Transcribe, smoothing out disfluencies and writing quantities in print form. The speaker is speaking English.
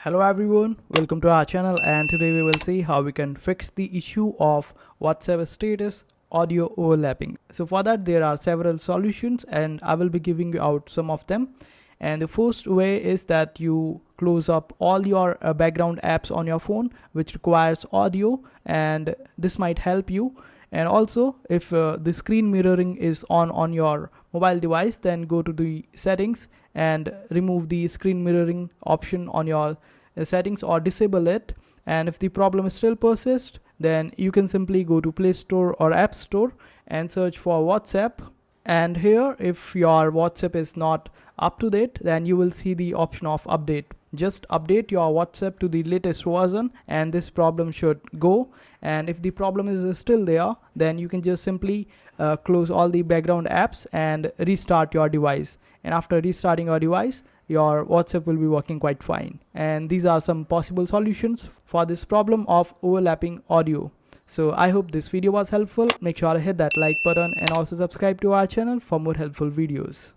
Hello everyone, welcome to our channel, and today we will see how we can fix the issue of WhatsApp status audio overlapping. So for that there are several solutions and I will be giving you out some of them. And the first way is that you close up all your background apps on your phone which requires audio, and this might help you. And also if the screen mirroring is on your mobile device, then go to the settings and remove the screen mirroring option on your settings or disable it. And if the problem still persists, then you can simply go to Play Store or App Store and search for WhatsApp. And here, if your WhatsApp is not up to date, then you will see the option of update. Just update your WhatsApp to the latest version and this problem should go. And if the problem is still there, then you can just simply close all the background apps and restart your device. And after restarting your device, your WhatsApp will be working quite fine. And these are some possible solutions for this problem of overlapping audio. So I hope this video was helpful. Make sure to hit that like button and also subscribe to our channel for more helpful videos.